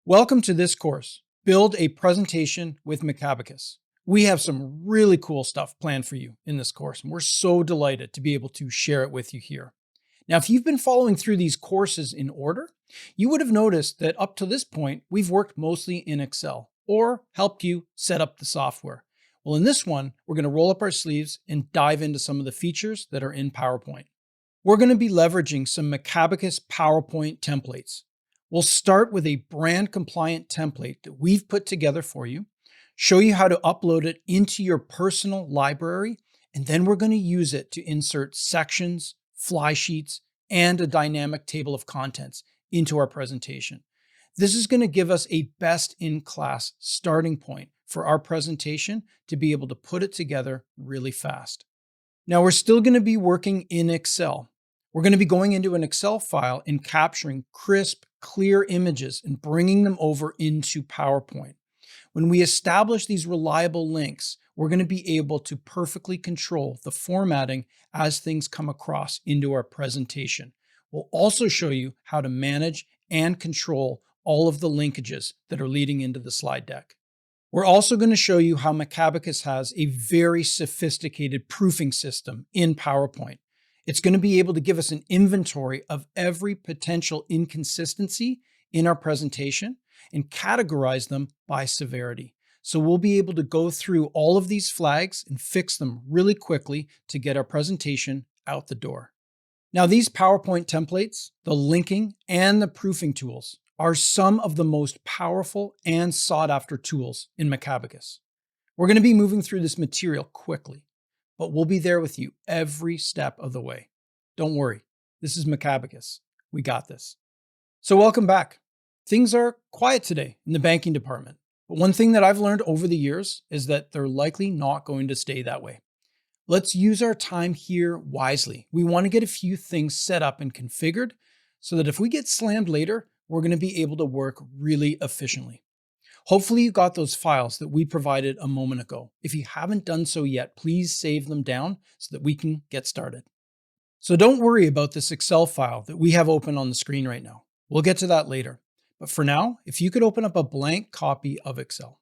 Welcome to this course, Build a Presentation with Macabacus. We have some really cool stuff planned for you in this course, and we're so delighted to be able to share it with you here. Now, if you've been following through these courses in order, you would have noticed that up to this point, we've worked mostly in Excel or helped you set up the software. Well, in this one, we're going to roll up our sleeves and dive into some of the features that are in PowerPoint. We're going to be leveraging some Macabacus PowerPoint templates. We'll start with a brand compliant template that we've put together for you, show you how to upload it into your personal library, and then we're going to use it to insert sections, fly sheets, and a dynamic table of contents into our presentation. This is going to give us a best-in-class starting point for our presentation to be able to put it together really fast. Now, we're still going to be working in Excel. We're going to be going into an Excel file and capturing crisp, clear images and bringing them over into PowerPoint. When we establish these reliable links, we're going to be able to perfectly control the formatting as things come across into our presentation. We'll also show you how to manage and control all of the linkages that are leading into the slide deck. We're also going to show you how Macabacus has a very sophisticated proofing system in PowerPoint. It's going to be able to give us an inventory of every potential inconsistency in our presentation and categorize them by severity. So we'll be able to go through all of these flags and fix them really quickly to get our presentation out the door. Now, these PowerPoint templates, the linking, and the proofing tools are some of the most powerful and sought after tools in Macabacus. We're going to be moving through this material quickly, but we'll be there with you every step of the way. Don't worry, this is Macabacus. We got this. So welcome back. Things are quiet today in the banking department, but one thing that I've learned over the years is that they're likely not going to stay that way. Let's use our time here wisely. We want to get a few things set up and configured so that if we get slammed later, we're going to be able to work really efficiently. Hopefully you got those files that we provided a moment ago. If you haven't done so yet, please save them down so that we can get started. So don't worry about this Excel file that we have open on the screen right now. We'll get to that later. But for now, if you could open up a blank copy of Excel,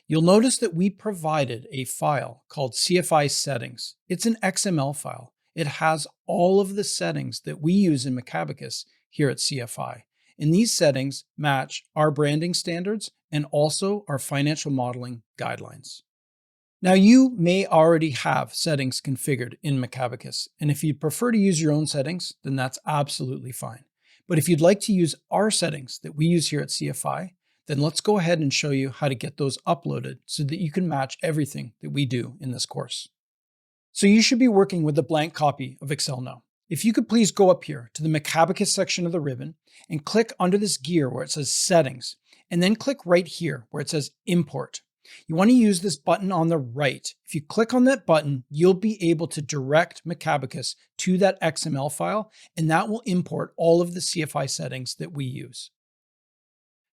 you'll notice that we provided a file called CFI settings. It's an XML file. It has all of the settings that we use in Macabacus here at CFI. And these settings match our branding standards and also our financial modeling guidelines. Now, you may already have settings configured in Macabacus, and if you'd prefer to use your own settings, then that's absolutely fine. But if you'd like to use our settings that we use here at CFI, then let's go ahead and show you how to get those uploaded so that you can match everything that we do in this course. So you should be working with a blank copy of Excel now. If you could please go up here to the Macabacus section of the ribbon and click under this gear where it says Settings, and then click right here where it says Import. You want to use this button on the right. If you click on that button, you'll be able to direct Macabacus to that XML file, and that will import all of the CFI settings that we use.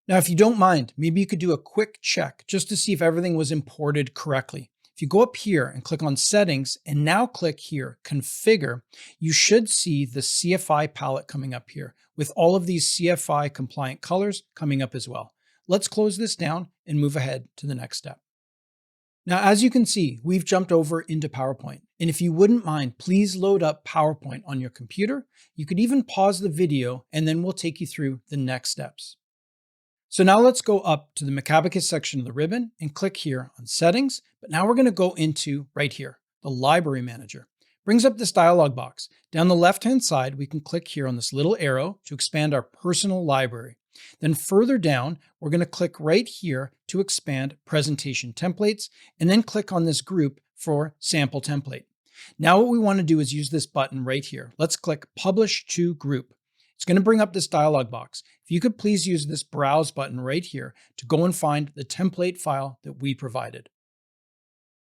Now, if you don't mind, maybe you could do a quick check just to see if everything was imported correctly. If you go up here and click on Settings and now click here, Configure, you should see the CFI palette coming up here with all of these CFI compliant colors coming up as well. Let's close this down and move ahead to the next step. Now, as you can see, we've jumped over into PowerPoint. And if you wouldn't mind, please load up PowerPoint on your computer. You could even pause the video and then we'll take you through the next steps. So now let's go up to the Macabacus section of the ribbon and click here on Settings. But now we're going to go into right here, the Library Manager. Brings up this dialog box. Down the left-hand side, we can click here on this little arrow to expand our personal library. Then further down, we're going to click right here to expand Presentation Templates, and then click on this group for Sample Template. Now what we want to do is use this button right here. Let's click Publish to Group. It's going to bring up this dialog box. If you could please use this Browse button right here to go and find the template file that we provided.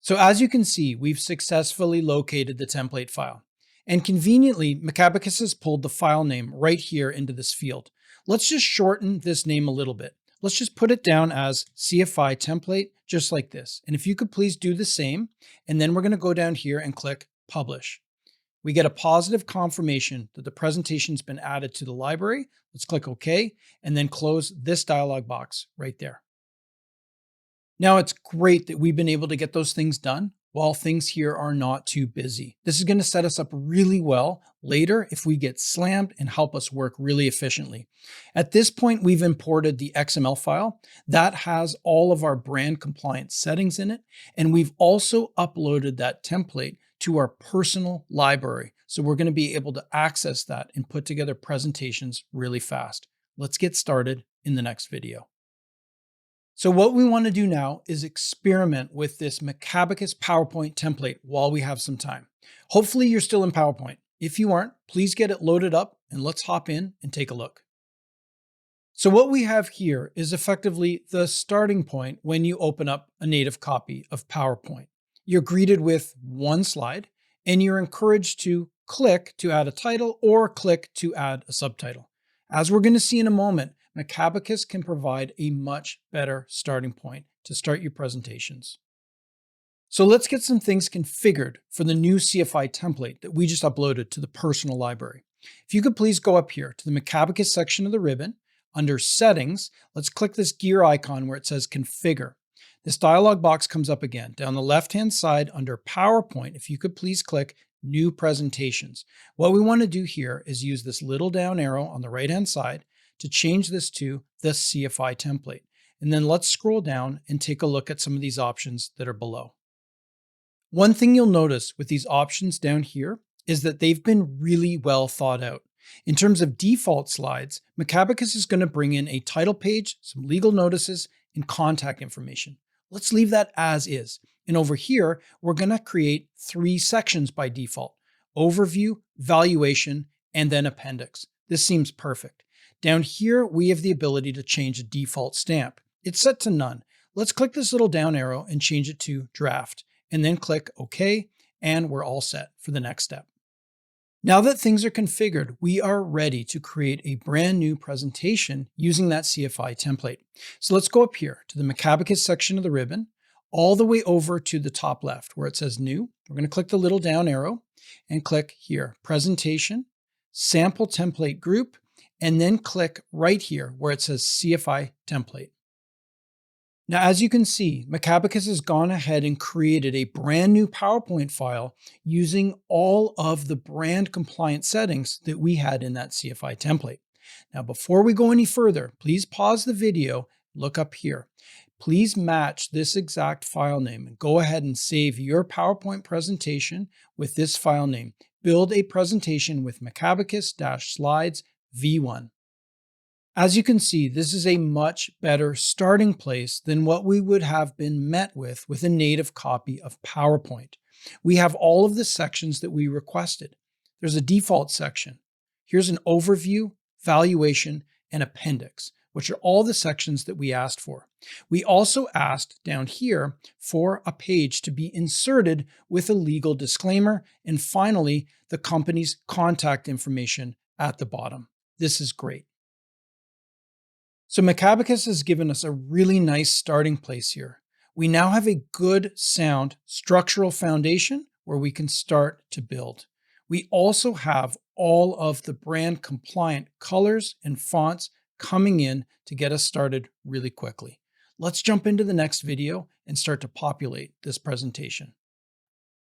So as you can see, we've successfully located the template file. And conveniently, Macabacus has pulled the file name right here into this field. Let's just shorten this name a little bit. Let's just put it down as CFI template, just like this. And if you could please do the same, and then we're going to go down here and click Publish. We get a positive confirmation that the presentation's been added to the library. Let's click OK and then close this dialog box right there. Now, it's great that we've been able to get those things done while things here are not too busy. This is going to set us up really well later if we get slammed and help us work really efficiently. At this point, we've imported the XML file that has all of our brand compliance settings in it. And we've also uploaded that template to our personal library. So we're going to be able to access that and put together presentations really fast. Let's get started in the next video. So what we want to do now is experiment with this Macabacus PowerPoint template while we have some time. Hopefully you're still in PowerPoint. If you aren't, please get it loaded up and let's hop in and take a look. So what we have here is effectively the starting point when you open up a native copy of PowerPoint. You're greeted with one slide and you're encouraged to click to add a title or click to add a subtitle. As we're going to see in a moment, Macabacus can provide a much better starting point to start your presentations. So let's get some things configured for the new CFI template that we just uploaded to the personal library. If you could please go up here to the Macabacus section of the ribbon. Under Settings, let's click this gear icon where it says Configure. This dialog box comes up again. Down the left-hand side under PowerPoint, if you could please click New Presentations. What we want to do here is use this little down arrow on the right-hand side to change this to the CFI template. And then let's scroll down and take a look at some of these options that are below. One thing you'll notice with these options down here is that they've been really well thought out. In terms of default slides, Macabacus is going to bring in a title page, some legal notices, and contact information. Let's leave that as is. And over here, we're going to create 3 sections by default: Overview, Valuation, and then Appendix. This seems perfect. Down here, we have the ability to change a default stamp. It's set to none. Let's click this little down arrow and change it to draft, and then click OK, and we're all set for the next step. Now that things are configured, we are ready to create a brand new presentation using that CFI template. So let's go up here to the Macabacus section of the ribbon, all the way over to the top left where it says New. We're going to click the little down arrow and click here, Presentation, Sample Template Group, and then click right here where it says CFI template. Now, as you can see, Macabacus has gone ahead and created a brand new PowerPoint file using all of the brand compliant settings that we had in that CFI template. Now, before we go any further, please pause the video, look up here. Please match this exact file name and go ahead and save your PowerPoint presentation with this file name. Build a presentation with Macabacus-slides V1. As you can see, this is a much better starting place than what we would have been met with a native copy of PowerPoint. We have all of the sections that we requested. There's a default section. Here's an overview, valuation, and appendix, which are all the sections that we asked for. We also asked down here for a page to be inserted with a legal disclaimer, and finally, the company's contact information at the bottom. This is great. So Macabacus has given us a really nice starting place here. We now have a good, sound, structural foundation where we can start to build. We also have all of the brand compliant colors and fonts coming in to get us started really quickly. Let's jump into the next video and start to populate this presentation.